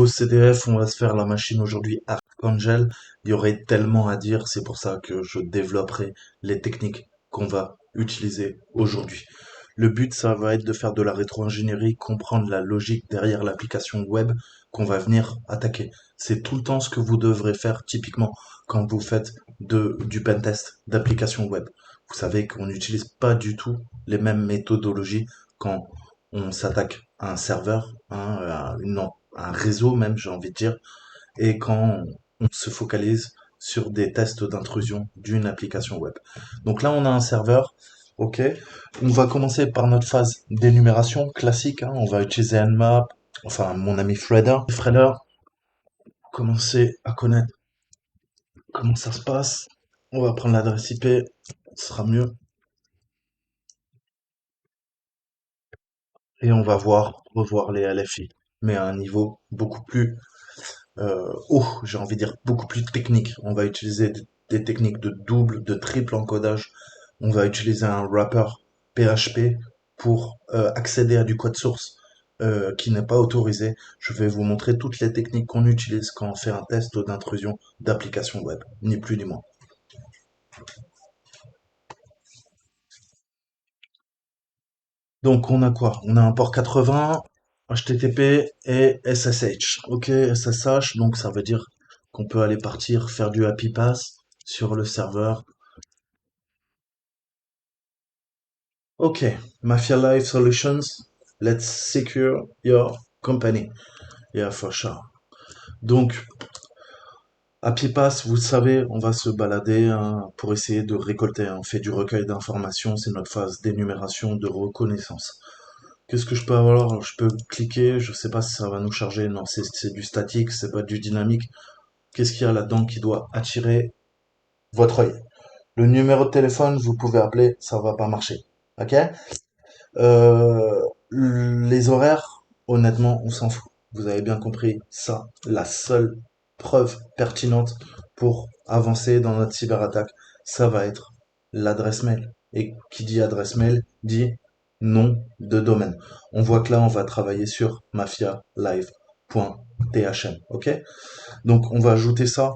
nouveau CDF, on va se faire la machine aujourd'hui Archangel. Il y aurait tellement à dire, c'est pour ça que je développerai les techniques qu'on va utiliser aujourd'hui. Le but, ça va être de faire de la rétro-ingénierie, comprendre la logique derrière l'application web qu'on va venir attaquer. C'est tout le temps ce que vous devrez faire typiquement quand vous faites du pentest d'application web. Vous savez qu'on n'utilise pas du tout les mêmes méthodologies quand on s'attaque à un serveur, hein, non, à un réseau même, j'ai envie de dire, et quand on se focalise sur des tests d'intrusion d'une application web. Donc là, on a un serveur, ok. On va commencer par notre phase d'énumération classique, hein. On va utiliser Nmap, enfin mon ami Threader. Threader, commencer à connaître comment ça se passe. On va prendre l'adresse IP, ce sera mieux. Et on va revoir les LFI, mais à un niveau beaucoup plus j'ai envie de dire beaucoup plus technique. On va utiliser des techniques de double, de triple encodage. On va utiliser un wrapper PHP pour accéder à du code source qui n'est pas autorisé. Je vais vous montrer toutes les techniques qu'on utilise quand on fait un test d'intrusion d'application web, ni plus ni moins. Donc on a quoi? On a un port 80, HTTP et SSH. Ok, SSH, donc ça veut dire qu'on peut aller partir faire du happy pass sur le serveur. Ok, Mafia Life Solutions, let's secure your company. Yeah, for sure. Donc, à Pipas, vous savez, on va se balader hein, pour essayer de récolter. On fait du recueil d'informations, c'est notre phase d'énumération, de reconnaissance. Qu'est-ce que je peux avoir? Je peux cliquer, je sais pas si ça va nous charger. Non, c'est du statique, c'est pas du dynamique. Qu'est-ce qu'il y a là-dedans qui doit attirer votre œil? Le numéro de téléphone, vous pouvez appeler, ça va pas marcher. Ok? Les horaires, honnêtement, on s'en fout. Vous avez bien compris, ça, la seule preuve pertinente pour avancer dans notre cyberattaque, ça va être l'adresse mail. Et qui dit adresse mail dit nom de domaine. On voit que là, on va travailler sur mafialive.thm, ok? Donc, on va ajouter ça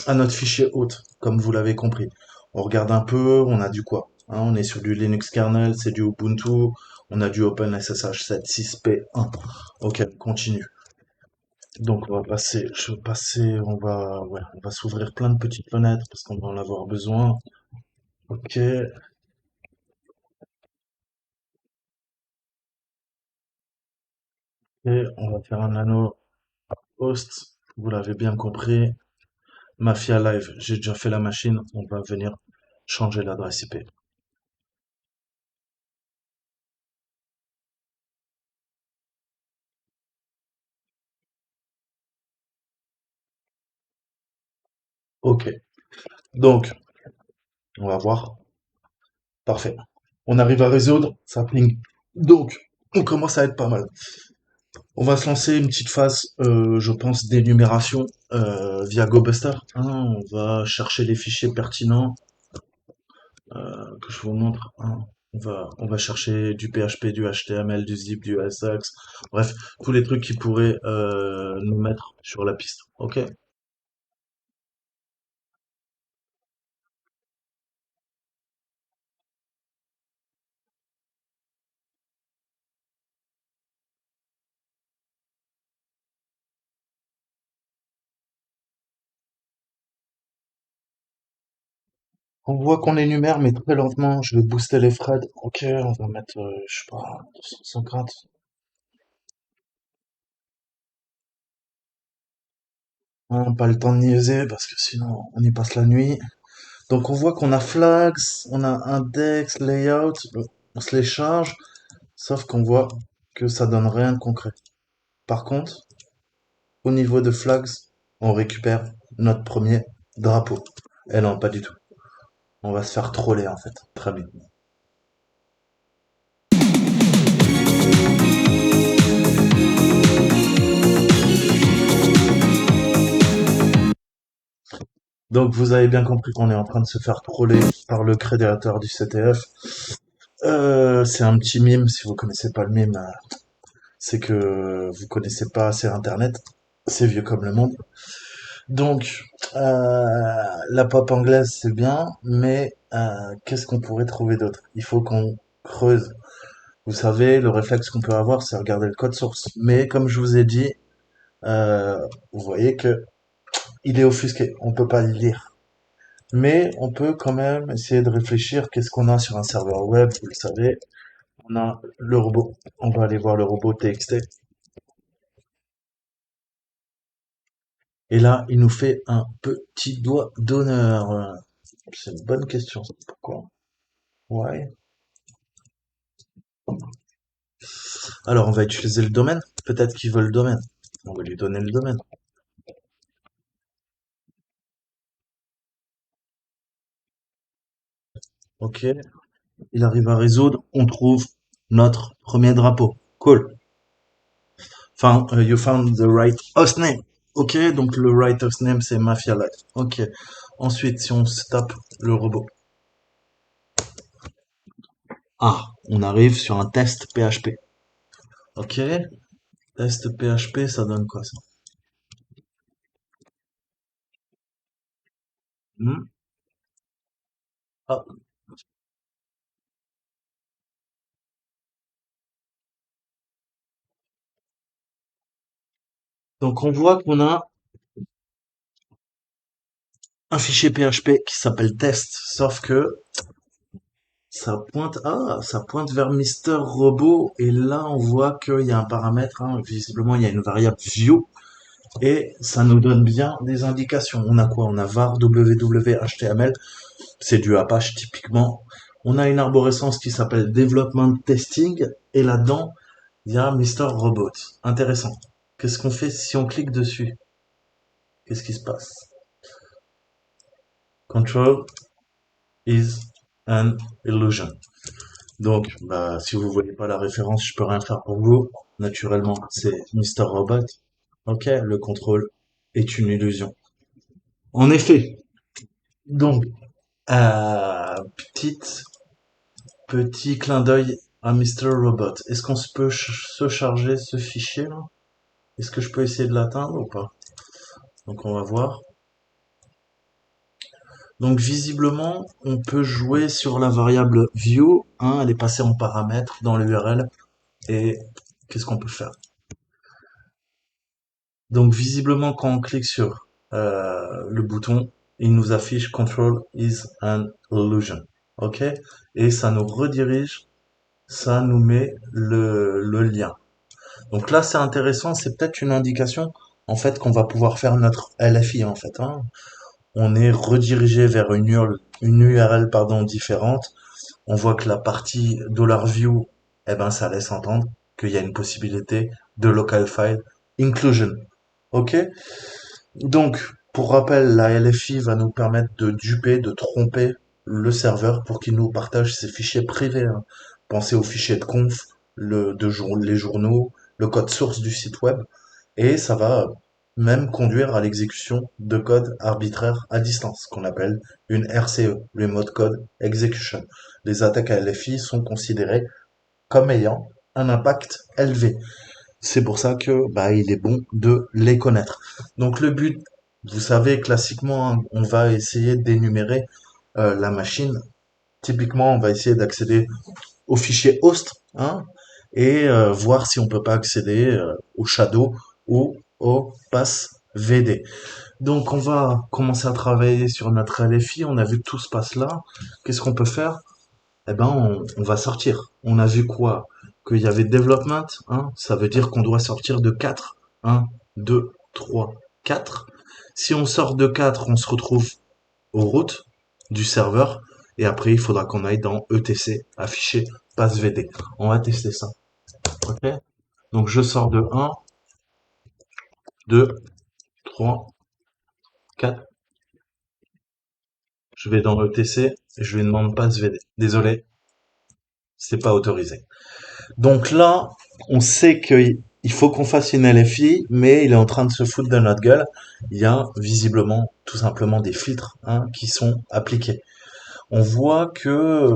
à notre fichier hôte, comme vous l'avez compris. On regarde un peu, on a du quoi hein, on est sur du Linux kernel, c'est du Ubuntu, on a du OpenSSH 7.6p1. Ok, continue. Donc on va passer, on va s'ouvrir plein de petites fenêtres parce qu'on va en avoir besoin. Ok, et on va faire un nano host. Vous l'avez bien compris. Mafia Live, j'ai déjà fait la machine. On va venir changer l'adresse IP. Ok, donc on va voir. Parfait. On arrive à résoudre, ça ping. Donc, on commence à être pas mal. On va se lancer une petite phase, je pense, d'énumération via GoBuster. Hein. On va chercher les fichiers pertinents que je vous montre. Hein. On va chercher du PHP, du HTML, du zip, du SX, bref, tous les trucs qui pourraient nous mettre sur la piste. Ok? On voit qu'on énumère, mais très lentement. Je vais booster les threads. Ok, on va mettre, je sais pas, 250. Hein, pas le temps de niaiser parce que sinon on y passe la nuit. Donc on voit qu'on a flags, on a index, layout, on se les charge, sauf qu'on voit que ça donne rien de concret. Par contre, au niveau de flags, on récupère notre premier drapeau. Eh non, pas du tout. On va se faire troller en fait. Très bien. Donc vous avez bien compris qu'on est en train de se faire troller par le créateur du CTF. C'est un petit mime, si vous connaissez pas le mime, c'est que vous connaissez pas assez Internet. C'est vieux comme le monde. Donc, la pop anglaise, c'est bien, mais qu'est-ce qu'on pourrait trouver d'autre? Il faut qu'on creuse. Vous savez, le réflexe qu'on peut avoir, c'est regarder le code source. Mais comme je vous ai dit, euh, vous voyez que il est offusqué. On peut pas le lire. Mais on peut quand même essayer de réfléchir. Qu'est-ce qu'on a sur un serveur web? Vous le savez, on a le robot. On va aller voir le robot TXT. Et là, il nous fait un petit doigt d'honneur. C'est une bonne question. Ça. Pourquoi? Ouais. Alors, on va utiliser le domaine. Peut-être qu'il veut le domaine. On va lui donner le domaine. Ok. Il arrive à résoudre. On trouve notre premier drapeau. Cool. Enfin, you found the right host name. Ok. Donc, le right host name, c'est Mafia Life. Ok. Ensuite, si on se tape le robot. Ah, on arrive sur un test PHP. Ok. Test PHP, ça donne quoi ça? Hmm. Ah. Donc, on voit qu'on a un fichier PHP qui s'appelle test, sauf que ça pointe vers Mister Robot, et là on voit qu'il y a un paramètre, hein, visiblement il y a une variable view, et ça nous donne bien des indications. On a quoi? On a var www.html, c'est du Apache typiquement. On a une arborescence qui s'appelle development testing, et là-dedans il y a Mister Robot. Intéressant. Qu'est-ce qu'on fait si on clique dessus? Qu'est-ce qui se passe? Control is an illusion. Donc, bah, si vous voyez pas la référence, je peux rien faire pour vous. Naturellement, c'est Mister Robot. Ok, le contrôle est une illusion. En effet. Donc, petite, petit clin d'œil à Mister Robot. Est-ce qu'on se peut se charger ce fichier là? Est-ce que je peux essayer de l'atteindre ou pas? Donc, on va voir. Donc, visiblement, on peut jouer sur la variable view. Hein, elle est passée en paramètre dans l'URL. Et qu'est-ce qu'on peut faire? Donc visiblement, quand on clique sur le bouton, il nous affiche Control is an illusion. OK? Et ça nous redirige, ça nous met le lien. Donc là, c'est intéressant, c'est peut-être une indication en fait qu'on va pouvoir faire notre LFI en fait. Hein. On est redirigé vers une URL pardon, différente. On voit que la partie $view, eh ben, ça laisse entendre qu'il y a une possibilité de local file inclusion. OK? Donc, pour rappel, la LFI va nous permettre de duper, de tromper le serveur pour qu'il nous partage ses fichiers privés. Hein. Pensez aux fichiers de conf, les journaux, le code source du site web, et ça va même conduire à l'exécution de code arbitraire à distance, qu'on appelle une RCE, Remote Code Execution. Les attaques à LFI sont considérées comme ayant un impact élevé. C'est pour ça que bah, il est bon de les connaître. Donc le but, vous savez, classiquement, hein, on va essayer d'énumérer la machine. Typiquement, on va essayer d'accéder au fichier host, hein, et voir si on peut pas accéder au shadow ou au pass VD. Donc on va commencer à travailler sur notre LFI. On a vu tout ce passe là. Qu'est-ce qu'on peut faire? Eh ben, on va sortir. On a vu quoi? Qu'il y avait development, hein, ça veut dire qu'on doit sortir de 4. 1, 2, 3, 4. Si on sort de 4, on se retrouve aux routes du serveur. Et après, il faudra qu'on aille dans ETC, afficher passe VD. On va tester ça. Ok? Donc, je sors de 1, 2, 3, 4. Je vais dans ETC et je lui demande passe VD. Désolé, c'est pas autorisé. Donc là, on sait qu'il faut qu'on fasse une LFI, mais il est en train de se foutre de notre gueule. Il y a visiblement tout simplement des filtres hein, qui sont appliqués. On voit que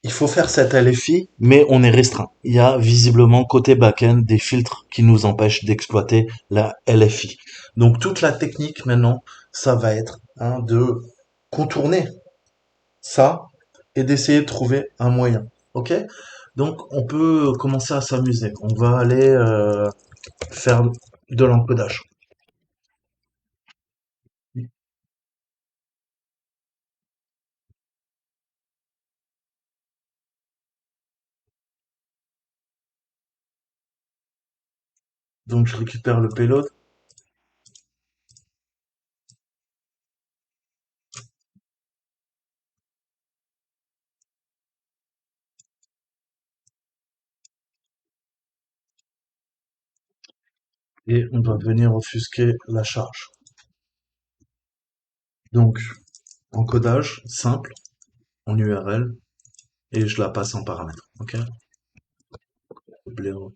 Il faut faire cette LFI, mais on est restreint. Il y a visiblement côté back-end des filtres qui nous empêchent d'exploiter la LFI. Donc toute la technique maintenant, ça va être de contourner ça et d'essayer de trouver un moyen. Ok? Donc on peut commencer à s'amuser. On va aller faire de l'encodage. Donc je récupère le payload. Et on va venir offusquer la charge. Donc encodage simple en URL et je la passe en paramètre. Ok? Blaireau.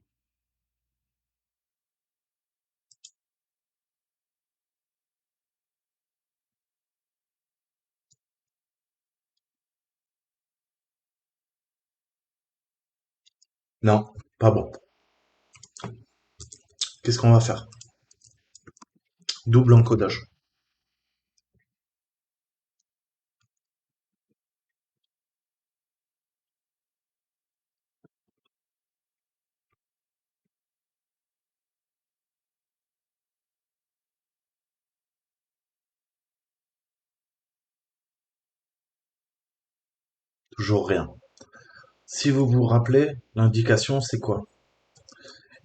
Non, pas bon. Qu'est-ce qu'on va faire? Double encodage. Toujours rien. Si vous vous rappelez, l'indication c'est quoi?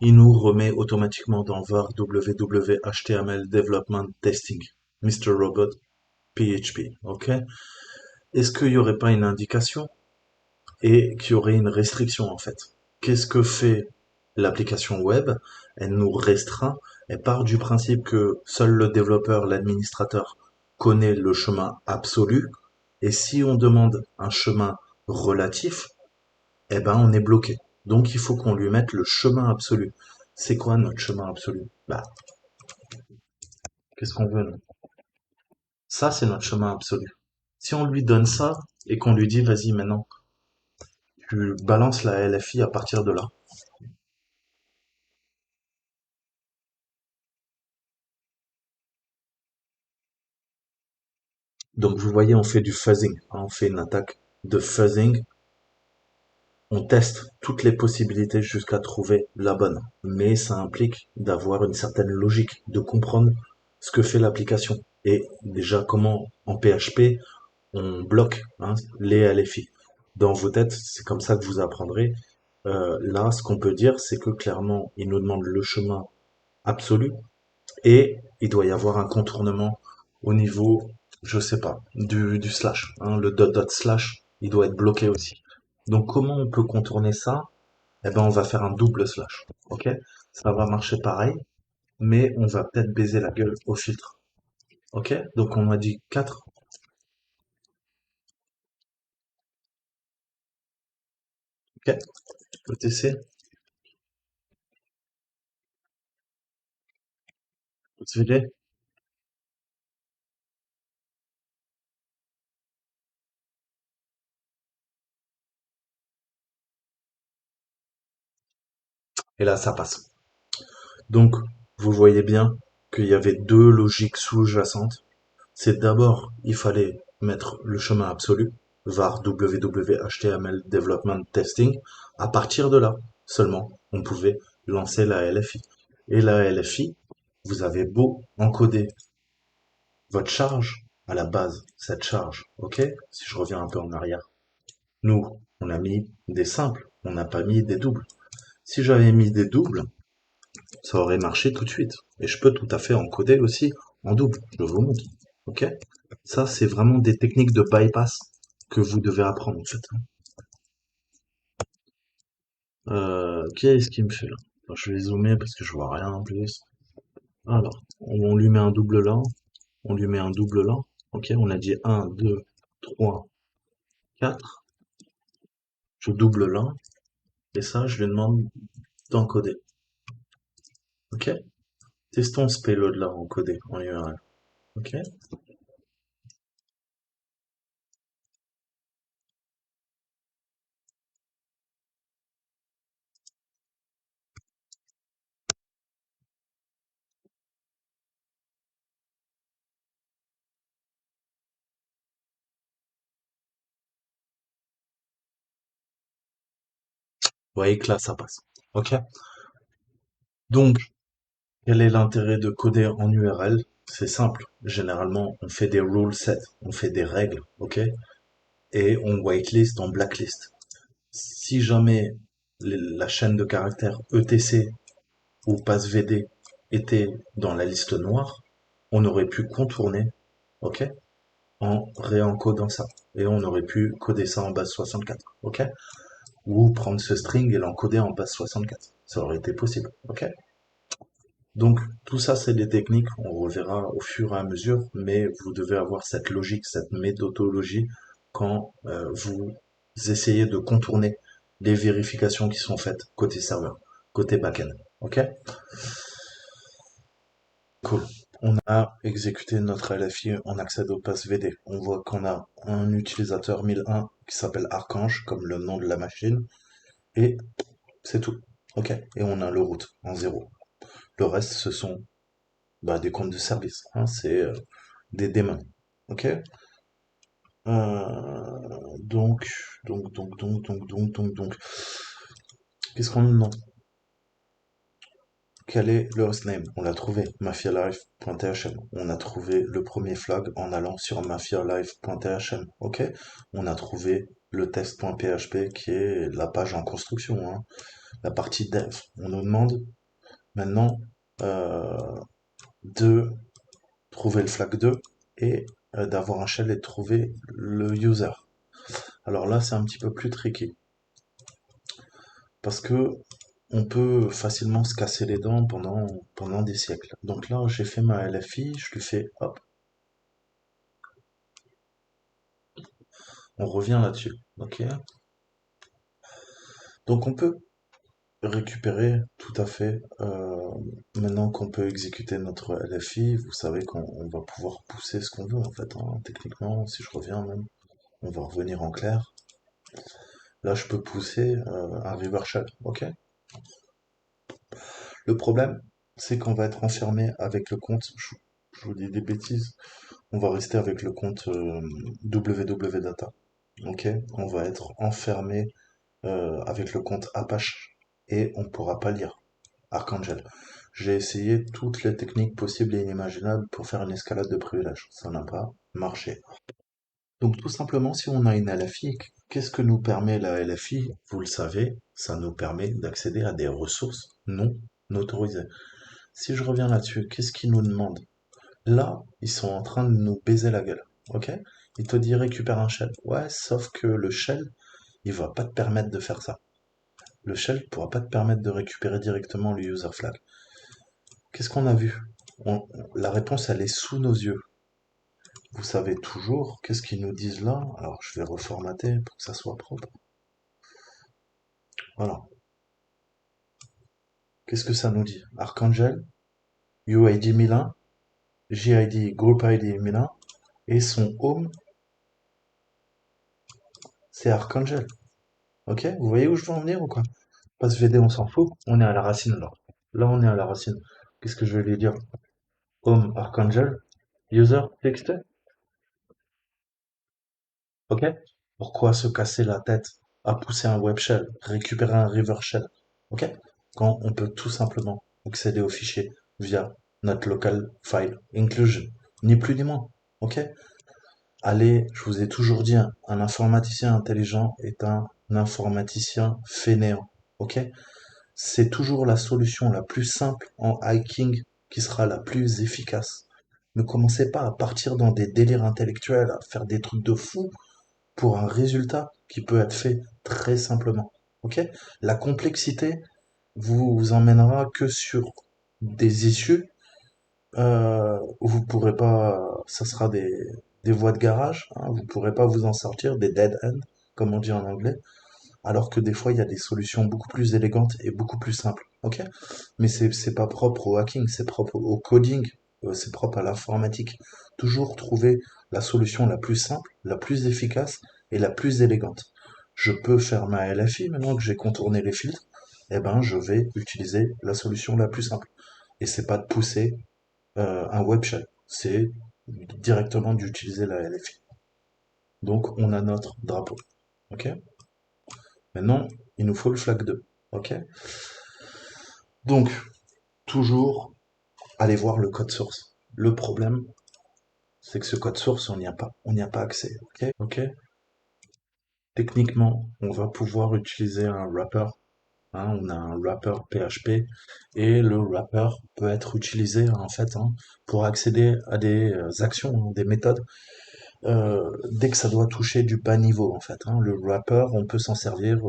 Il nous remet automatiquement dans var www.html development testing. Mr. Robot PHP. Ok? Est-ce qu'il n'y aurait pas une indication et qu'il y aurait une restriction en fait? Qu'est-ce que fait l'application web? Elle nous restreint. Elle part du principe que seul le développeur, l'administrateur, connaît le chemin absolu. Et si on demande un chemin relatif, eh ben on est bloqué. Donc il faut qu'on lui mette le chemin absolu. C'est quoi notre chemin absolu? Bah, qu'est-ce qu'on veut nous? Ça, c'est notre chemin absolu. Si on lui donne ça et qu'on lui dit vas-y maintenant, tu balances la LFI à partir de là. Donc vous voyez, on fait du fuzzing, on fait une attaque de fuzzing, on teste toutes les possibilités jusqu'à trouver la bonne. Mais ça implique d'avoir une certaine logique, de comprendre ce que fait l'application. Et déjà comment en PHP on bloque les LFI. Dans vos têtes, c'est comme ça que vous apprendrez. Là, ce qu'on peut dire, c'est que clairement, il nous demande le chemin absolu et il doit y avoir un contournement au niveau, je sais pas, du slash. Le dot dot slash, il doit être bloqué aussi. Donc comment on peut contourner ça? Eh ben on va faire un double slash. Ok? Ça va marcher pareil, mais on va peut-être baiser la gueule au filtre. Ok? Donc on a dit 4. Ok? ETC, SVD. Et là ça passe. Donc vous voyez bien qu'il y avait deux logiques sous-jacentes. C'est d'abord, il fallait mettre le chemin absolu, var www.html development testing. À partir de là, seulement, on pouvait lancer la LFI. Et la LFI, vous avez beau encoder votre charge à la base, cette charge, ok? Si je reviens un peu en arrière. Nous, on a mis des simples, on n'a pas mis des doubles. Si j'avais mis des doubles, ça aurait marché tout de suite. Et je peux tout à fait encoder aussi en double. Je vous montre. Ok? Ça, c'est vraiment des techniques de bypass que vous devez apprendre en fait. Qu'est-ce qui me fait là? Attends, je vais zoomer parce que je vois rien en plus. Alors, on lui met un double là, on lui met un double là. Ok, on a dit un, 2, 3, 4. Je double là, et ça, je lui demande d'encoder. Ok? Testons ce payload là encodé en URL. Ok? voyez que là, ça passe. OK? Donc, quel est l'intérêt de coder en URL? C'est simple. Généralement, on fait des rule sets, on fait des règles, OK? Et on whitelist, on blacklist. Si jamais la chaîne de caractères ETC ou passVD était dans la liste noire, on aurait pu contourner, OK? En réencodant ça. Et on aurait pu coder ça en base 64, OK? Ou prendre ce string et l'encoder en base 64. Ça aurait été possible, OK? Donc tout ça, c'est des techniques, on reverra au fur et à mesure, mais vous devez avoir cette logique, cette méthodologie quand vous essayez de contourner les vérifications qui sont faites côté serveur, côté backend. OK? Cool. On a exécuté notre LFI, on accède au pass VD. On voit qu'on a un utilisateur 1001 qui s'appelle Archange, comme le nom de la machine, et c'est tout. OK? Et on a le root en 0. Le reste, ce sont des comptes de service, hein, c'est des démons. Ok? Donc, donc. Qu'est-ce qu'on nous demande? Quel est le hostname? On l'a trouvé, mafialife.thm. On a trouvé le premier flag en allant sur mafialife.thm. Ok? On a trouvé le test.php qui est la page en construction, hein, la partie dev. On nous demande maintenant euh, de trouver le flag 2 et d'avoir un shell et de trouver le user. Alors là, c'est un petit peu plus tricky parce que on peut facilement se casser les dents pendant des siècles. Donc là, j'ai fait ma LFI, je lui fais hop, on revient là-dessus. Ok. Donc on peut récupérer tout à fait. Maintenant qu'on peut exécuter notre LFI, vous savez qu'on va pouvoir pousser ce qu'on veut en fait, hein. Techniquement, si je reviens même, on va revenir en clair. Là, je peux pousser un river shell. Ok. Le problème, c'est qu'on va être enfermé avec le compte, je vous dis des bêtises, on va rester avec le compte www.data. Ok, on va être enfermé avec le compte Apache et on ne pourra pas lire Archangel. J'ai essayé toutes les techniques possibles et inimaginables pour faire une escalade de privilèges. Ça n'a pas marché. Donc tout simplement, si on a une LFI, qu'est-ce que nous permet la LFI? Vous le savez, ça nous permet d'accéder à des ressources non autorisées. Si je reviens là-dessus, qu'est-ce qu'ils nous demandent? Là, ils sont en train de nous baiser la gueule. Ok? Il te dit récupère un shell. Ouais, sauf que le shell, il va pas te permettre de faire ça. Le shell pourra pas te permettre de récupérer directement le user flag. Qu'est-ce qu'on a vu? La réponse, elle est sous nos yeux. Vous savez toujours qu'est-ce qu'ils nous disent là? Alors, je vais reformater pour que ça soit propre. Voilà. Qu'est-ce que ça nous dit? Archangel, UID 1001, JID, Group ID 1001, et son home, c'est Archangel. Ok? Vous voyez où je veux en venir ou quoi? Passe VD, on s'en fout. On est à la racine là. Là, on est à la racine. Qu'est-ce que je vais lui dire? Home Archangel, user txt. Ok? Pourquoi se casser la tête à pousser un web shell, récupérer un river shell? Ok? Quand on peut tout simplement accéder au fichier via notre local file inclusion. Ni plus ni moins. Ok? Allez, je vous ai toujours dit, un informaticien intelligent est un informaticien fainéant. Ok? C'est toujours la solution la plus simple en hacking qui sera la plus efficace. Ne commencez pas à partir dans des délires intellectuels, à faire des trucs de fou pour un résultat qui peut être fait très simplement. Ok? La complexité vous emmènera que sur des issues où vous pourrez pas, ça sera des voies de garage, hein, vous pourrez pas vous en sortir, des dead end, comme on dit en anglais, alors que des fois il y a des solutions beaucoup plus élégantes et beaucoup plus simples. Ok? Mais c'est pas propre au hacking, c'est propre au coding, c'est propre à l'informatique. Toujours trouver la solution la plus simple, la plus efficace et la plus élégante. Je peux faire ma LFI maintenant que j'ai contourné les filtres, eh ben je vais utiliser la solution la plus simple. Et c'est pas de pousser un web shell, c'est directement d'utiliser la LFI. Donc on a notre drapeau. Ok? Maintenant, Il nous faut le flag 2. OK? Donc, toujours aller voir le code source. Le problème, c'est que ce code source, on n'y a pas accès. OK? OK? Techniquement, on va pouvoir utiliser un wrapper. Hein, on a un wrapper PHP et le wrapper peut être utilisé en fait pour accéder à des actions, des méthodes dès que ça doit toucher du bas niveau en fait. Le wrapper, on peut s'en servir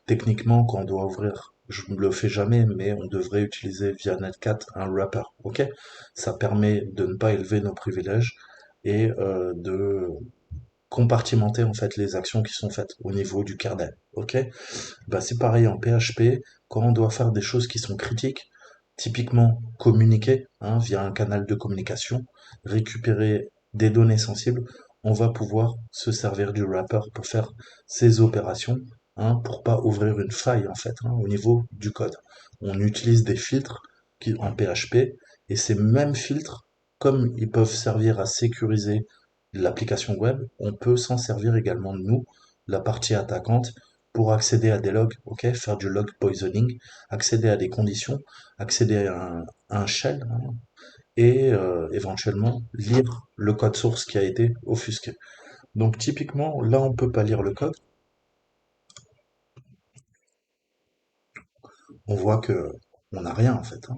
techniquement quand on doit ouvrir. Je ne le fais jamais, mais on devrait utiliser via Netcat un wrapper. Ok, ça permet de ne pas élever nos privilèges et de compartimenter en fait les actions qui sont faites au niveau du kernel. Ok, bah c'est pareil en PHP quand on doit faire des choses qui sont critiques, typiquement communiquer via un canal de communication, récupérer des données sensibles, on va pouvoir se servir du wrapper pour faire ces opérations, pour pas ouvrir une faille en fait au niveau du code. On utilise des filtres en PHP et ces mêmes filtres, comme ils peuvent servir à sécuriser l'application web, on peut s'en servir également nous, la partie attaquante, pour accéder à des logs, ok, faire du log poisoning, accéder à des conditions, accéder à un shell, et éventuellement lire le code source qui a été offusqué. Donc typiquement, là on peut pas lire le code, on voit que on n'a rien en fait.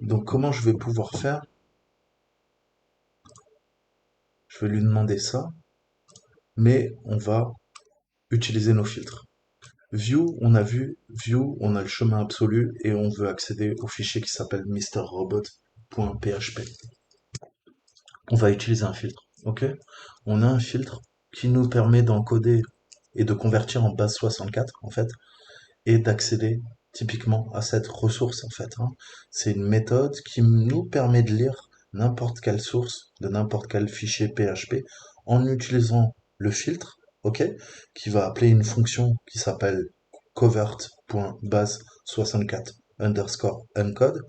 Donc comment je vais pouvoir faire? Je vais lui demander ça, mais on va utiliser nos filtres. View, on a vu, View, on a le chemin absolu et on veut accéder au fichier qui s'appelle mrrobot.php. On va utiliser un filtre, ok? On a un filtre qui nous permet d'encoder et de convertir en base 64, en fait, et d'accéder typiquement à cette ressource, en fait. C'est une méthode qui nous permet de lire n'importe quelle source de n'importe quel fichier PHP en utilisant le filtre, ok? Qui va appeler une fonction qui s'appelle covert.base64 underscore uncode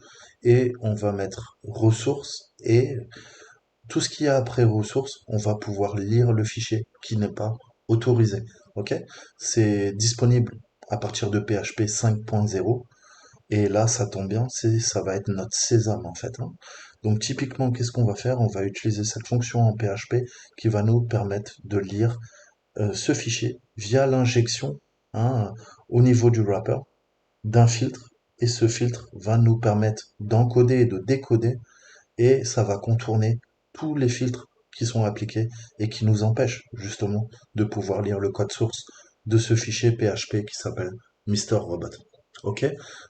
et on va mettre ressources et tout ce qu'il y a après ressources, on va pouvoir lire le fichier qui n'est pas autorisé. Ok? C'est disponible à partir de PHP 5.0 et là, ça tombe bien, ça va être notre sésame en fait. Donc typiquement, qu'est-ce qu'on va faire? On va utiliser cette fonction en PHP qui va nous permettre de lire ce fichier via l'injection au niveau du wrapper d'un filtre et ce filtre va nous permettre d'encoder et de décoder et ça va contourner tous les filtres qui sont appliqués et qui nous empêchent justement de pouvoir lire le code source de ce fichier PHP qui s'appelle Mister Robot. Ok?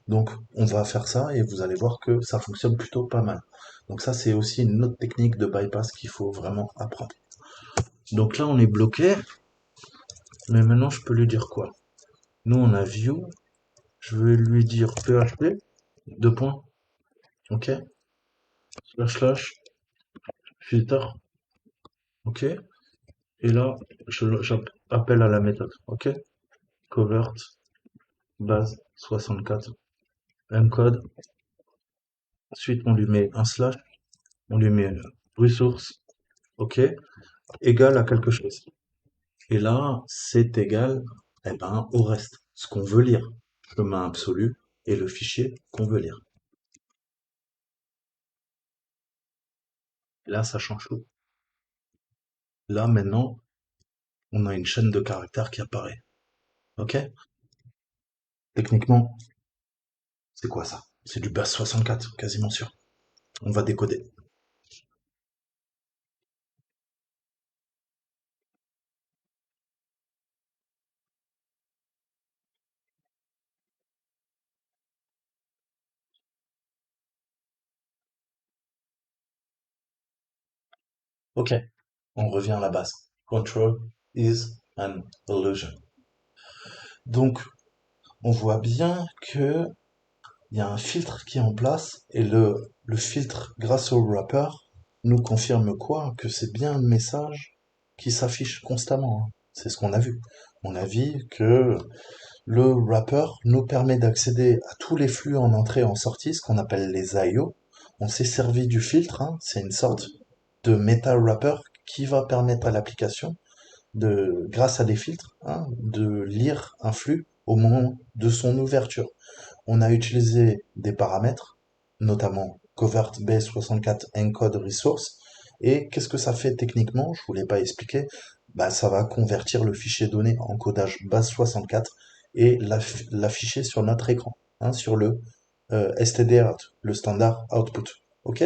Donc on va faire ça et vous allez voir que ça fonctionne plutôt pas mal. Donc ça c'est aussi une autre technique de bypass qu'il faut vraiment apprendre. Donc là on est bloqué, mais maintenant je peux lui dire quoi? Nous on a view, je vais lui dire PHP, deux points, ok? Slash slash filter, ok? Et là, j'appelle à la méthode, ok? Covert, base 64, encode. Ensuite, on lui met un slash, on lui met resource, ok? Égal à quelque chose. Et là, c'est égal, eh ben, au reste, ce qu'on veut lire. Chemin absolu et le fichier qu'on veut lire. Là, ça change tout. Là, maintenant, on a une chaîne de caractères qui apparaît. Ok? Techniquement, c'est quoi ça? C'est du base 64, quasiment sûr. On va décoder. Ok, on revient à la base. Control is an illusion. Donc, on voit bien que il y a un filtre qui est en place et le filtre, grâce au wrapper, nous confirme quoi? Que c'est bien un message qui s'affiche constamment. C'est ce qu'on a vu. On a vu que le wrapper nous permet d'accéder à tous les flux en entrée et en sortie, ce qu'on appelle les IO. On s'est servi du filtre, c'est une sorte de meta wrapper qui va permettre à l'application grâce à des filtres, hein, de lire un flux au moment de son ouverture. On a utilisé des paramètres, notamment covert base64 encode resource. Et qu'est-ce que ça fait techniquement? Je vous l'ai pas expliqué. Bah, ça va convertir le fichier donné en codage base64 et l'afficher sur notre écran, hein, sur le STD-out, le standard output. OK?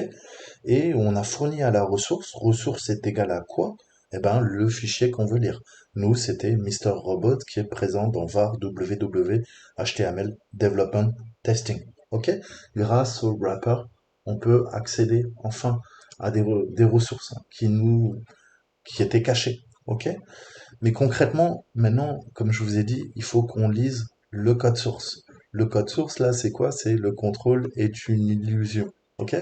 Et on a fourni à la ressource. Ressource est égal à quoi? Eh ben, le fichier qu'on veut lire. Nous, c'était Mister Robot qui est présent dans var www html development testing. OK? Grâce au wrapper, on peut accéder enfin à des ressources, hein, qui étaient cachées. OK? Mais concrètement, maintenant, comme je vous ai dit, il faut qu'on lise le code source. Le code source, là, c'est quoi? C'est le contrôle est une illusion. OK?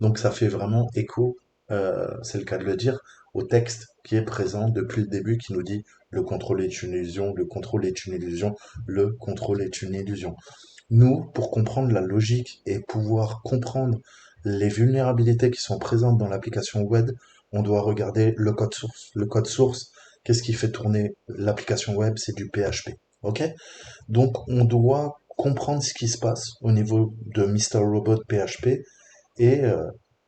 Donc ça fait vraiment écho, c'est le cas de le dire, au texte qui est présent depuis le début qui nous dit le contrôle est une illusion, le contrôle est une illusion, le contrôle est une illusion. Nous, pour comprendre la logique et pouvoir comprendre les vulnérabilités qui sont présentes dans l'application web, on doit regarder le code source. Le code source, qu'est-ce qui fait tourner l'application web? C'est du PHP. OK? Donc, on doit comprendre ce qui se passe au niveau de Mister Robot PHP et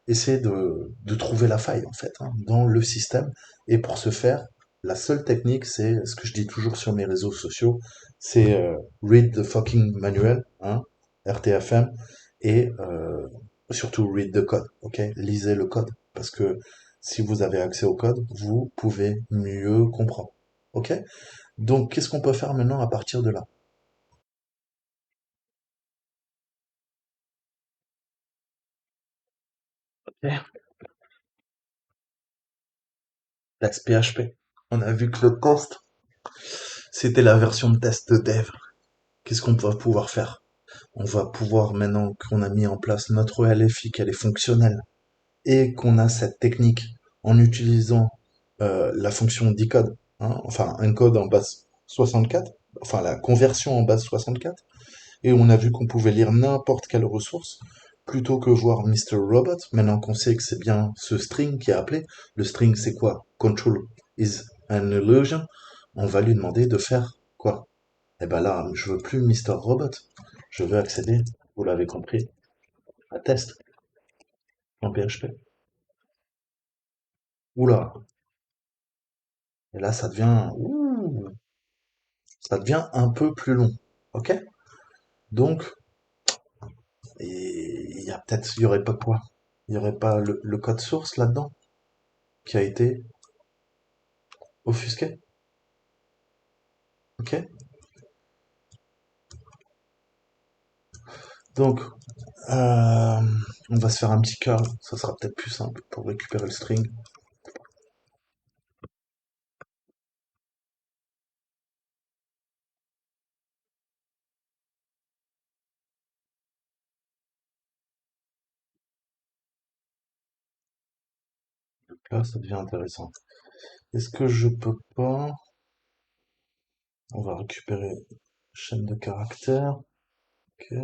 essayer de trouver la faille, en fait, hein, dans le système. Et pour ce faire, la seule technique, c'est ce que je dis toujours sur mes réseaux sociaux, c'est read the fucking manual, hein, RTFM, et surtout read the code, ok? Lisez le code, parce que si vous avez accès au code, vous pouvez mieux comprendre, ok? Donc, qu'est-ce qu'on peut faire maintenant à partir de là? Ok. Test PHP. On a vu que le test, c'était la version de test de dev. Qu'est-ce qu'on va pouvoir faire? On va pouvoir, maintenant qu'on a mis en place notre LFI, qu'elle est fonctionnelle, et qu'on a cette technique en utilisant la fonction decode, hein, enfin un code en base 64, enfin la conversion en base 64, et on a vu qu'on pouvait lire n'importe quelle ressource, plutôt que voir Mister Robot, maintenant qu'on sait que c'est bien ce string qui est appelé, le string c'est quoi? Control is an illusion, on va lui demander de faire quoi? Eh ben là, je veux plus Mister Robot. Je veux accéder, vous l'avez compris, à test en PHP. Oula. Et là, ça devient un peu plus long. Ok? Donc, il y aurait pas quoi? Il y aurait pas le code source là-dedans qui a été offusqué. Ok? Donc, euh, on va se faire un petit curl. Ça sera peut-être plus simple pour récupérer le string. Donc là, ça devient intéressant. Est-ce que je peux pas... On va récupérer chaîne de caractères. Ok.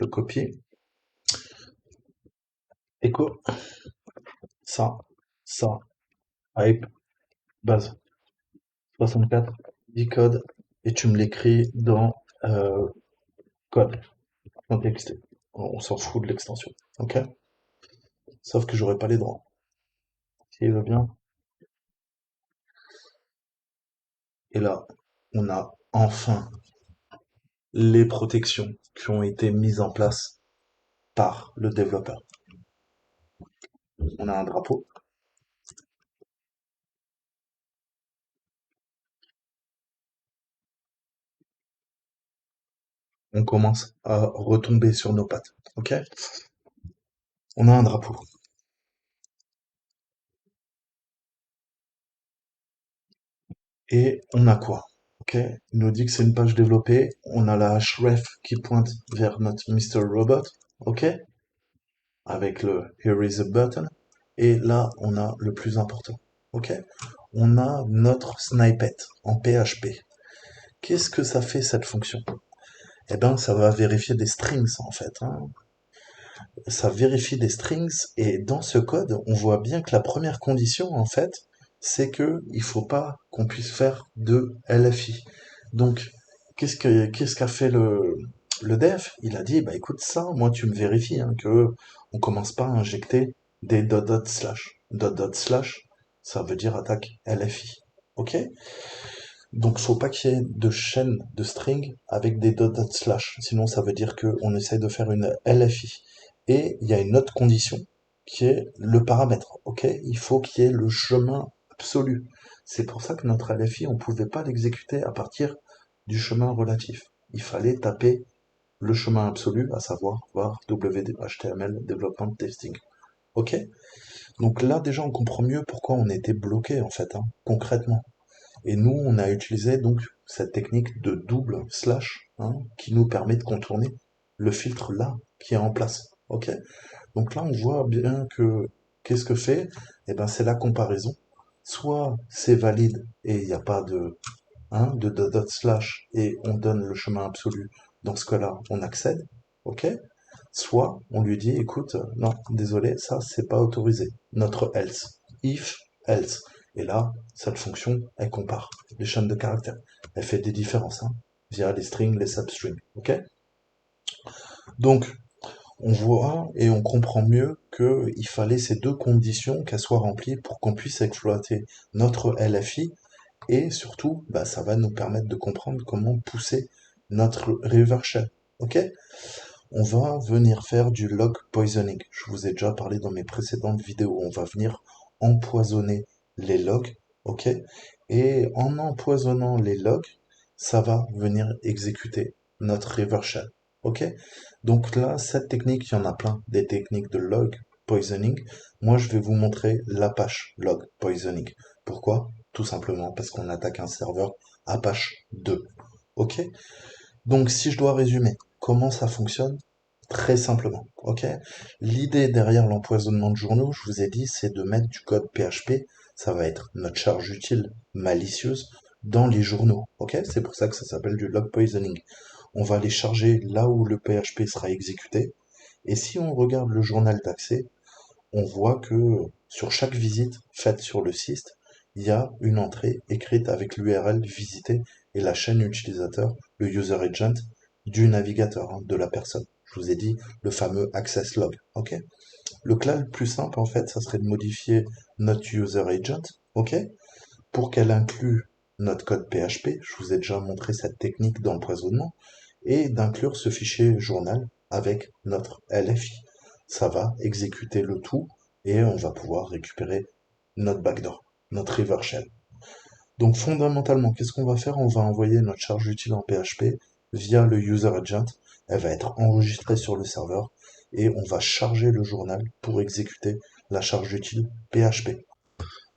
Je copie. Echo. Ça, hype, base 64, decode, et tu me l'écris dans code, dans TXT. On s'en fout de l'extension, ok? Sauf que j'aurai pas les droits. S'il veut bien. Et là, on a enfin les protections qui ont été mises en place par le développeur. On a un drapeau. On commence à retomber sur nos pattes, ok? On a un drapeau. Et on a quoi? Ok, il nous dit que c'est une page développée. On a la href qui pointe vers notre Mister Robot. Ok, avec le Here is a button. Et là, on a le plus important. Ok, on a notre snippet en PHP. Qu'est-ce que ça fait cette fonction? eh ben, ça va vérifier des strings, en fait, hein. Ça vérifie des strings, et dans ce code, on voit bien que la première condition, en fait, c'est que il faut pas qu'on puisse faire de LFI. Donc, qu'est-ce qu'a fait le dev? Il a dit, bah écoute ça, moi tu me vérifies hein, que on commence pas à injecter des dot dot slash. Dot dot slash, ça veut dire attaque LFI. Ok? Donc faut pas qu'il y ait de chaîne de string avec des dot dot slash. Sinon ça veut dire qu'on essaie de faire une LFI. Et il y a une autre condition qui est le paramètre. Ok? Il faut qu'il y ait le chemin absolu. C'est pour ça que notre LFI, on pouvait pas l'exécuter à partir du chemin relatif. Il fallait taper le chemin absolu, à savoir var WHTML Development Testing. Ok? Donc là déjà on comprend mieux pourquoi on était bloqué en fait, hein, concrètement. Et nous, on a utilisé donc cette technique de double slash hein, qui nous permet de contourner le filtre là qui est en place. Ok. Donc là, on voit bien que qu'est-ce que fait? Eh ben, c'est la comparaison. Soit c'est valide et il n'y a pas de dot slash et on donne le chemin absolu. Dans ce cas-là, on accède. Ok. Soit on lui dit, écoute, non, désolé, ça c'est pas autorisé. Notre else, if, else. Et là, cette fonction, elle compare les chaînes de caractères. Elle fait des différences, hein, via les strings, les substrings. Ok? Donc, on voit et on comprend mieux qu'il fallait ces deux conditions qu'elles soient remplies pour qu'on puisse exploiter notre LFI et surtout, bah, ça va nous permettre de comprendre comment pousser notre river shell. Ok? On va venir faire du log poisoning. Je vous ai déjà parlé dans mes précédentes vidéos. On va venir empoisonner les logs, ok? Et en empoisonnant les logs, ça va venir exécuter notre river shell, ok? Donc là, cette technique, il y en a plein, des techniques de log poisoning. Moi, je vais vous montrer l'Apache log poisoning. Pourquoi? Tout simplement parce qu'on attaque un serveur Apache 2, ok? Donc, si je dois résumer, comment ça fonctionne? Très simplement, ok? L'idée derrière l'empoisonnement de journaux, je vous ai dit, c'est de mettre du code PHP, ça va être notre charge utile malicieuse, dans les journaux, ok? C'est pour ça que ça s'appelle du log poisoning. On va les charger là où le PHP sera exécuté, et si on regarde le journal d'accès, on voit que sur chaque visite faite sur le site, il y a une entrée écrite avec l'URL visitée et la chaîne utilisateur, le user agent du navigateur, hein, de la personne. Je vous ai dit le fameux access log. Ok. Le cas le plus simple en fait, ça serait de modifier notre user agent, ok, pour qu'elle inclue notre code PHP. Je vous ai déjà montré cette technique d'empoisonnement et d'inclure ce fichier journal avec notre LFI. Ça va exécuter le tout et on va pouvoir récupérer notre backdoor, notre river shell. Donc fondamentalement, qu'est-ce qu'on va faire? On va envoyer notre charge utile en PHP via le user agent. Elle va être enregistrée sur le serveur et on va charger le journal pour exécuter la charge utile PHP.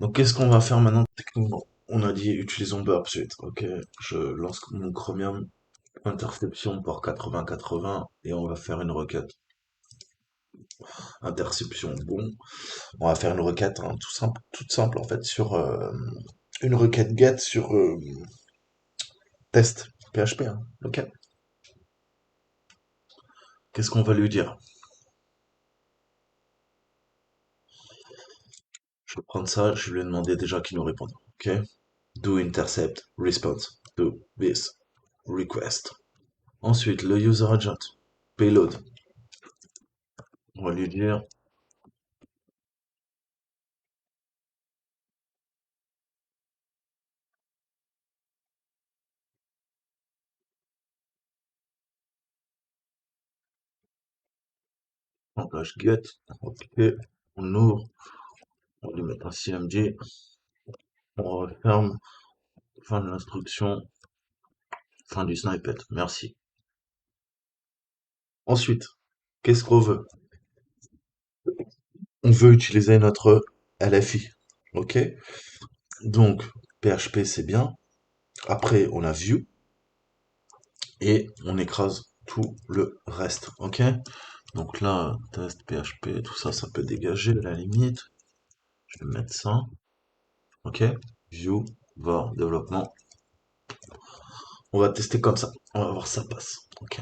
Donc qu'est-ce qu'on va faire maintenant techniquement? On a dit utilisons Burp Suite. Ok, je lance mon Chromium interception port 8080 et on va faire une requête. Interception, bon. On va faire une requête hein, tout simple, toute simple en fait sur une requête get sur test PHP. Hein. Ok. Qu'est-ce qu'on va lui dire? Je vais prendre ça, je vais lui demander déjà qu'il nous réponde. Ok. Do intercept response to this request. Ensuite, le user agent payload. On va lui dire langage get. Ok. On ouvre, on va lui mettre un CMD. On referme. Fin de l'instruction. Fin du snippet. Merci. Ensuite, qu'est-ce qu'on veut? On veut utiliser notre LFI. Ok? Donc, PHP, c'est bien. Après, on a Vue et on écrase tout le reste. Ok? Donc là, test PHP, tout ça, ça peut dégager à la limite. Je vais mettre ça. Ok? Vue, var, développement. On va tester comme ça. On va voir si ça passe. Ok.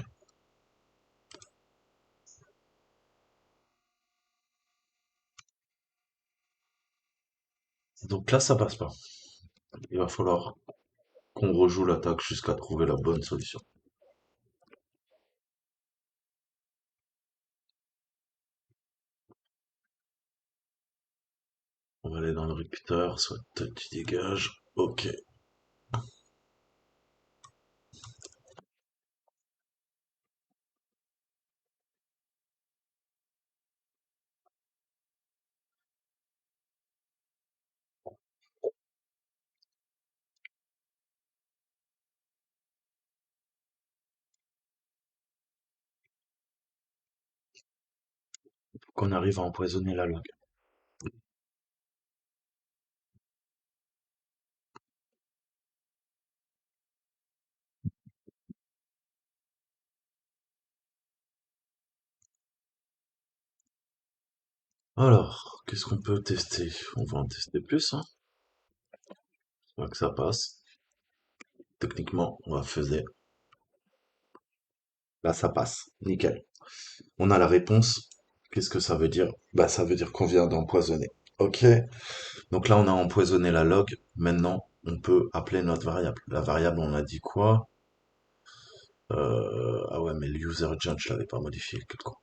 Donc là, ça passe pas. Il va falloir qu'on rejoue l'attaque jusqu'à trouver la bonne solution. On va aller dans le repeater, soit tu dégages. Ok. Qu'on arrive à empoisonner la log. Alors, qu'est-ce qu'on peut tester? On va en tester plus, hein. On va que ça passe. Techniquement, on va faire. Là, ça passe. Nickel. On a la réponse. Qu'est-ce que ça veut dire? Bah, ça veut dire qu'on vient d'empoisonner. Ok. Donc là, on a empoisonné la log. Maintenant, on peut appeler notre variable. La variable, on a dit quoi? Ah ouais, mais le user agent, je l'avais pas modifié. Que de quoi.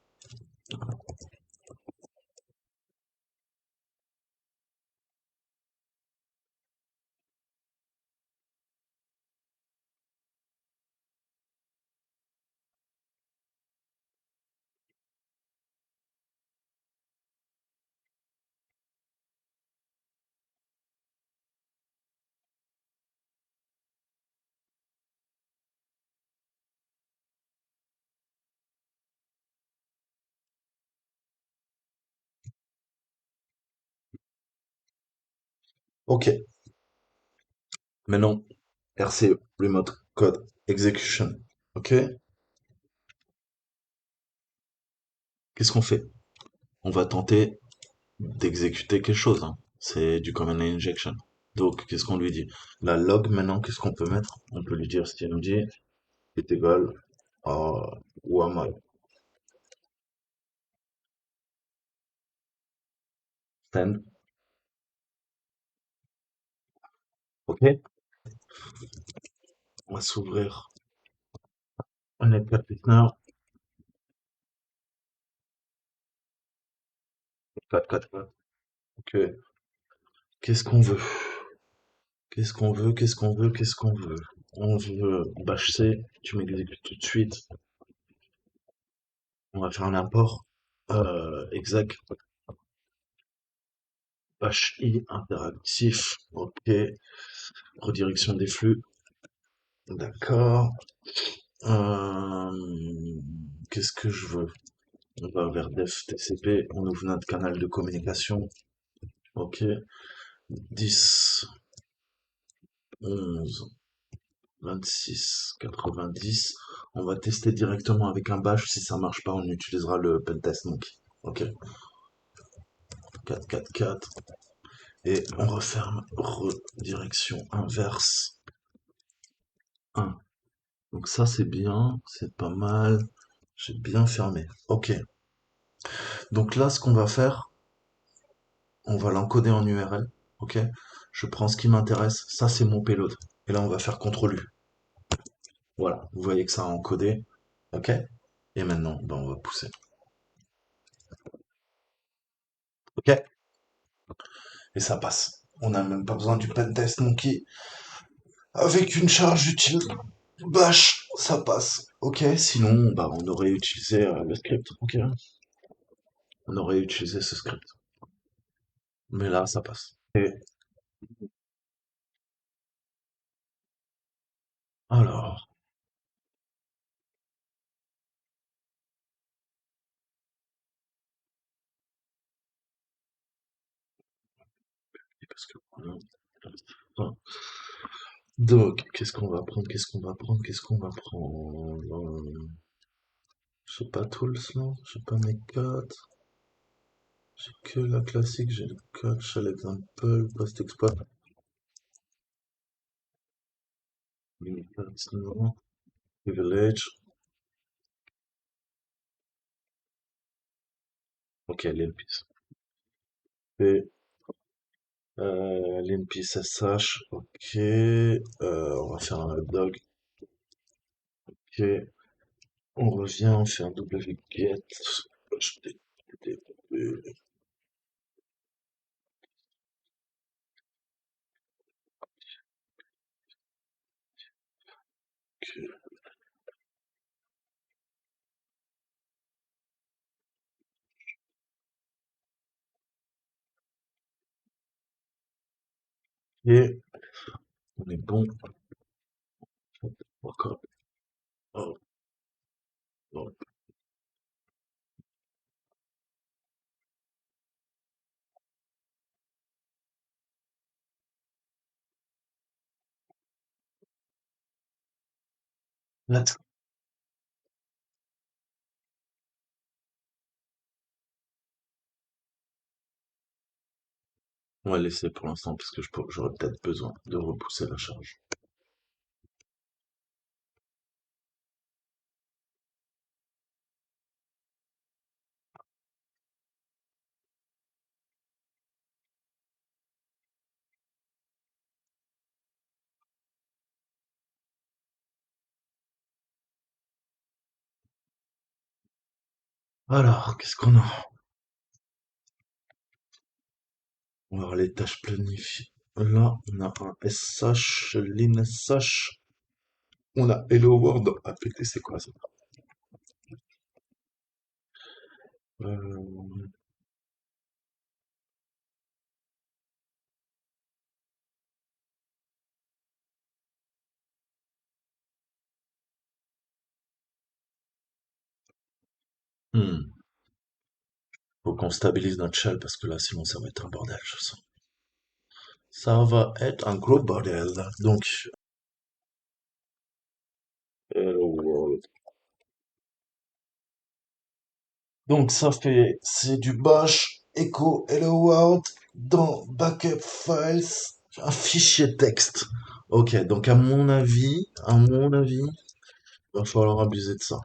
Ok. Maintenant, RCE, Remote Code Execution. Ok. Qu'est-ce qu'on fait? On va tenter d'exécuter quelque chose, hein. C'est du command line injection. Donc, qu'est-ce qu'on lui dit? La log, maintenant, qu'est-ce qu'on peut mettre? On peut lui dire stmd est égal à waml send. Ok? On va s'ouvrir un network listener 444. Ok. Qu'est-ce qu'on veut? Qu'est-ce qu'on veut? Qu'est-ce qu'on veut? Qu'est-ce qu'on veut? On veut bash c, tu m'exécutes tout de suite. On va faire un import exec bash i interactif. Ok. Redirection des flux. D'accord. Qu'est-ce que je veux? On va vers def TCP, on ouvre notre canal de communication. Ok. 10, 11, 26, 90. On va tester directement avec un bash. Si ça marche pas, on utilisera le pentest donc. Ok. 444. Et on referme redirection inverse 1. Donc ça c'est bien, c'est pas mal. J'ai bien fermé. Ok. Donc là, ce qu'on va faire, on va l'encoder en URL, ok? Je prends ce qui m'intéresse, ça c'est mon payload. Et là, on va faire CTRL U. Voilà, vous voyez que ça a encodé, ok? Et maintenant, ben, on va pousser, ok? Et ça passe. On n'a même pas besoin du pentest monkey. Avec une charge utile, bash, ça passe, ok? Sinon, bah, on aurait utilisé le script, ok? On aurait utilisé ce script. Mais là, ça passe. Et alors, parce que... Enfin, donc, qu'est-ce qu'on va prendre? Qu'est-ce qu'on va prendre? Qu'est-ce qu'on va prendre? J'ai pas Tools là, j'ai pas mes codes, j'ai que la classique, j'ai le code, shell example, post-exploit, limited, non, privilege. Ok, l'NPS SH, ok, on va faire un dog, ok, on revient, on fait un wget, http, et on est bon, encore, oh, oh, let's, on va laisser pour l'instant parce que j'aurais peut-être besoin de repousser la charge. Alors, qu'est-ce qu'on a? On va voir les tâches planifiées. Là, on a un SH, l'INSH. On a Hello World. Ah, pété, c'est quoi ça? Euh, hmm. Faut qu'on stabilise notre shell parce que là, sinon, ça va être un bordel, je sens. Ça va être un gros bordel. Donc, Hello World. Donc, c'est du bash echo Hello World dans backup files, un fichier texte. Ok, donc à mon avis, il va falloir abuser de ça.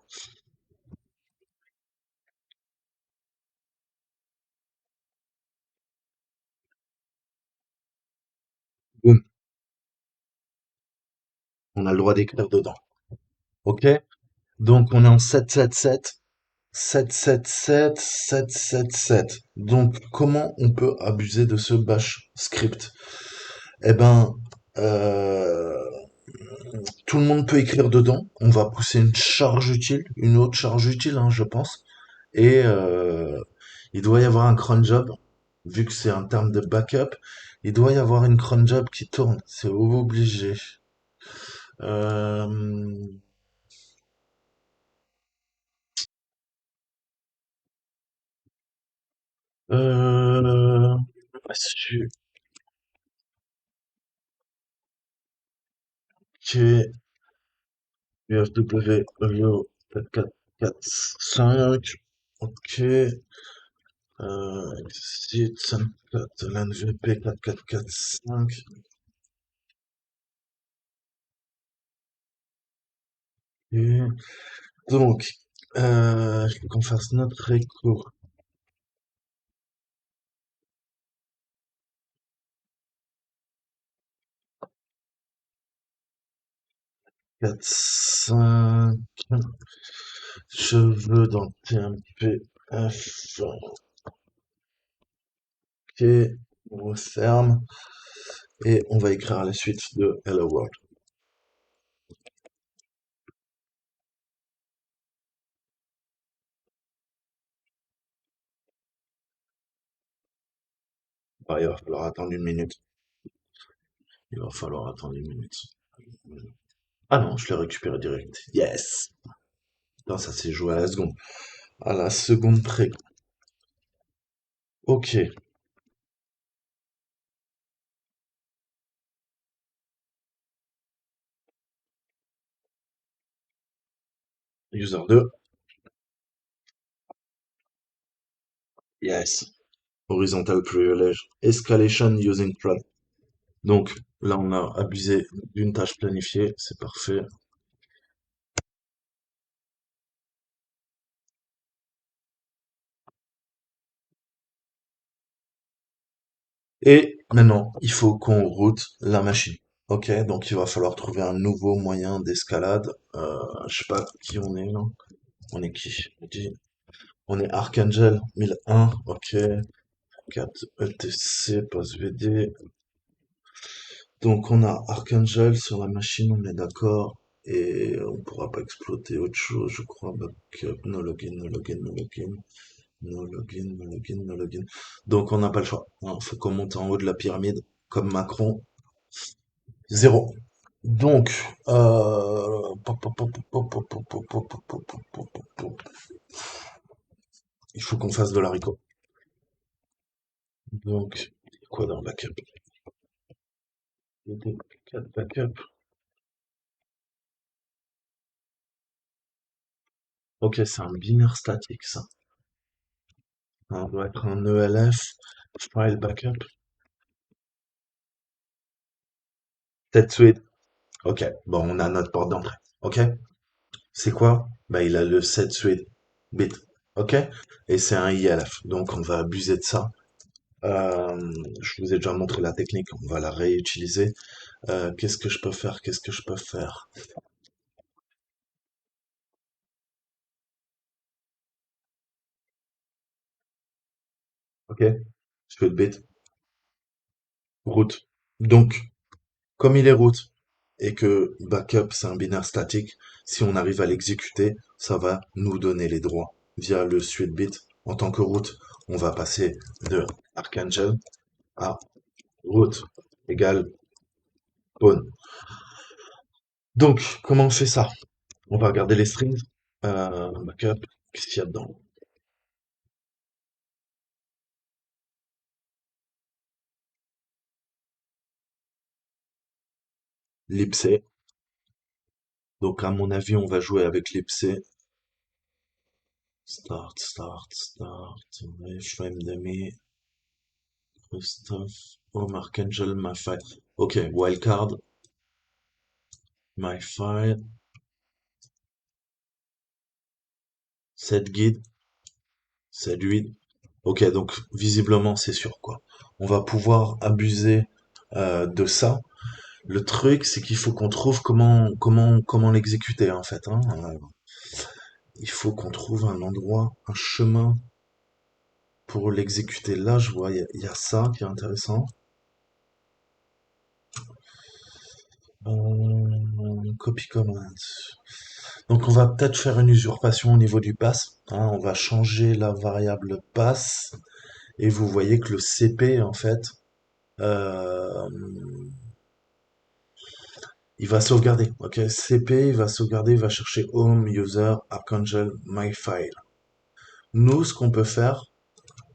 Boum, on a le droit d'écrire dedans. Ok? Donc, on est en 777, 777, 777. Donc, comment on peut abuser de ce bash script? Eh ben, euh, tout le monde peut écrire dedans. On va pousser une charge utile, une autre charge utile, hein, je pense. Et il doit y avoir un cron job, vu que c'est un terme de backup. Il doit y avoir une cron job qui tourne. C'est obligé. Euh, euh, su- que UFW, 4445, ok, exit 54, l'NVP 4445, et donc, je veux qu'on fasse notre écho 45, je veux dans TMPF, ok, on referme, et on va écrire la suite de Hello World. Ah, il va falloir attendre une minute. Il va falloir attendre une minute. Ah non, je l'ai récupéré direct. Yes! Putain, ça s'est joué à la seconde. À la seconde près. Ok. User 2. Yes. Horizontal privilege. Escalation using thread. Donc, là, on a abusé d'une tâche planifiée. C'est parfait. Et maintenant, il faut qu'on route la machine. Ok, donc il va falloir trouver un nouveau moyen d'escalade. Je sais pas qui on est là. On est qui? On est Archangel 1001. Ok, 4 ETC, passe VD. Donc on a Archangel sur la machine, on est d'accord. Et on pourra pas exploiter autre chose, je crois. Backup, no login, no login, no login. No login, no login, no login. Donc on n'a pas le choix. Il faut qu'on monte en haut de la pyramide, comme Macron. Zéro. Donc, il faut qu'on fasse de l'haricot. Donc, quoi dans le backup? 4 backup. Ok, c'est un binaire statique, ça. Ça doit être un ELF, file backup. 7 suite. Ok, bon, on a notre porte d'entrée. Ok, c'est quoi? Bah, il a le 7 suite bit. Ok, et c'est un ILF. Donc, on va abuser de ça. Je vous ai déjà montré la technique, on va la réutiliser. Qu'est-ce que je peux faire? Qu'est-ce que je peux faire? Ok, je fais le bit, route. Donc, comme il est route et que backup c'est un binaire statique, si on arrive à l'exécuter, ça va nous donner les droits via le suite bit. En tant que route, on va passer de Archangel à route égale pawn. Donc, comment on fait ça? On va regarder les strings. Backup, qu'est-ce qu'il y a dedans? Libc. Donc, à mon avis, on va jouer avec Libc. Start, frame dummy, stuff, home archangel, my file. Ok, wildcard, my file, set guide, set read. Ok, donc visiblement c'est sûr quoi. On va pouvoir abuser de ça. Le truc, c'est qu'il faut qu'on trouve comment l'exécuter en fait, hein. Il faut qu'on trouve un endroit, un chemin pour l'exécuter. Là, je vois, il y a ça qui est intéressant. Copy command. Donc on va peut-être faire une usurpation au niveau du pass, hein. On va changer la variable pass et vous voyez que le CP en fait, euh, il va sauvegarder. Ok, CP, il va sauvegarder, il va chercher home user archangel myfile. Nous, ce qu'on peut faire,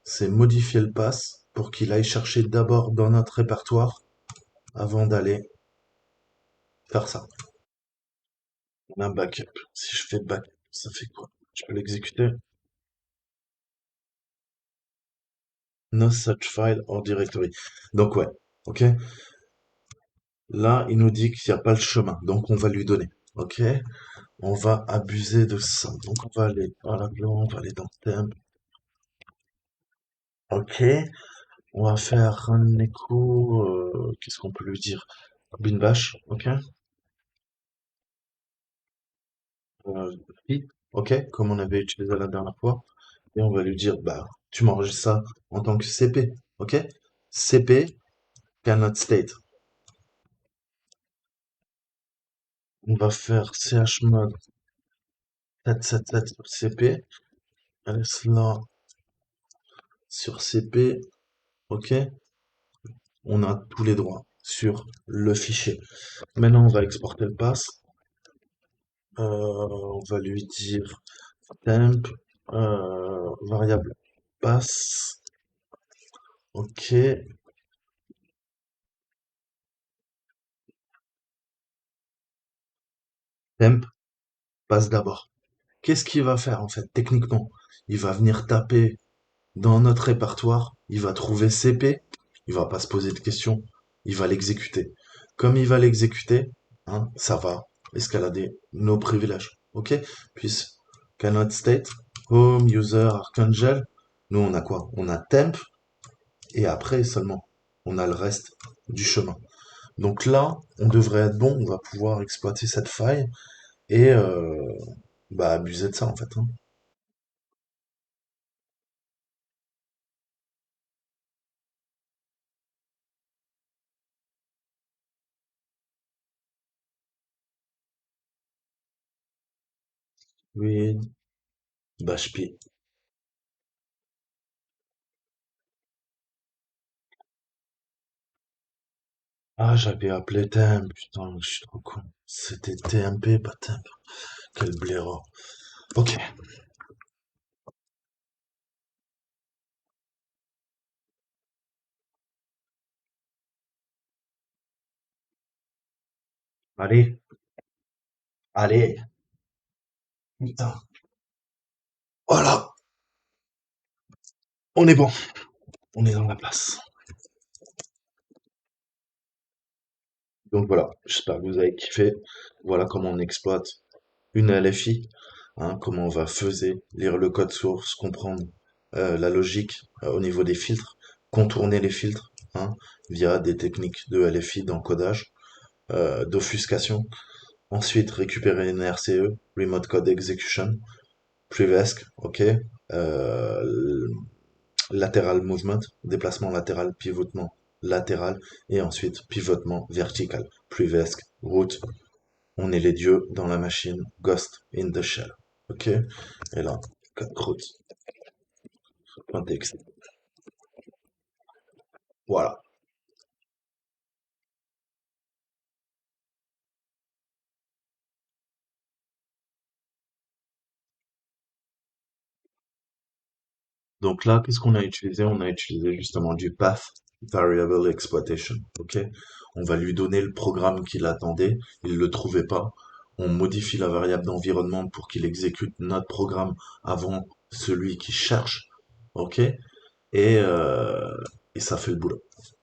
c'est modifier le pass pour qu'il aille chercher d'abord dans notre répertoire avant d'aller faire ça. On a un backup. Si je fais backup, ça fait quoi? Je peux l'exécuter. No such file or directory. Donc ouais, ok. Là, il nous dit qu'il n'y a pas le chemin, donc on va lui donner. Ok, on va abuser de ça. Donc on va aller dans la on va aller dans temp. Ok, on va faire un echo. Qu'est-ce qu'on peut lui dire? Bin bash. Ok. Euh, Fit, ok, comme on avait utilisé la dernière fois. Et on va lui dire, bah, tu m'enregistres ça en tant que CP. Ok, CP cannot state. On va faire chmod 777 sur CP. Laisse là sur CP. Ok, on a tous les droits sur le fichier. Maintenant, on va exporter le pass. On va lui dire temp, variable pass. Ok, temp passe d'abord. Qu'est-ce qu'il va faire en fait techniquement? Il va venir taper dans notre répertoire, il va trouver CP, il va pas se poser de questions, il va l'exécuter. Comme il va l'exécuter, hein, ça va escalader nos privilèges. Ok? Puis cannot state, home, user, archangel. Nous, on a quoi? On a temp, et après seulement. on a le reste du chemin. Donc là, on devrait être bon, on va pouvoir exploiter cette faille et bah, abuser de ça en fait, hein. Oui, bah je pi- Ah, j'avais appelé Temp, putain, je suis trop con. C'était TMP, pas Temp. Quel blaireau. Ok, allez, allez, putain. Voilà, on est bon, on est dans la place. Donc voilà, j'espère que vous avez kiffé. Voilà comment on exploite une LFI, hein, comment on va faiser, lire le code source, comprendre la logique au niveau des filtres, contourner les filtres, hein, via des techniques de LFI d'encodage, d'offuscation. Ensuite, récupérer une RCE, Remote Code Execution, Privesc, ok, euh, lateral movement, déplacement latéral, pivotement latéral, et ensuite pivotement vertical, Privesc, route. On est les dieux dans la machine, Ghost in the Shell. Ok? Et là, route, contexte. Voilà. Donc là, qu'est-ce qu'on a utilisé? On a utilisé justement du Path Variable Exploitation. Ok? On va lui donner le programme qu'il attendait. Il ne le trouvait pas. On modifie la variable d'environnement pour qu'il exécute notre programme avant celui qui cherche. Ok? Et, euh, et ça fait le boulot.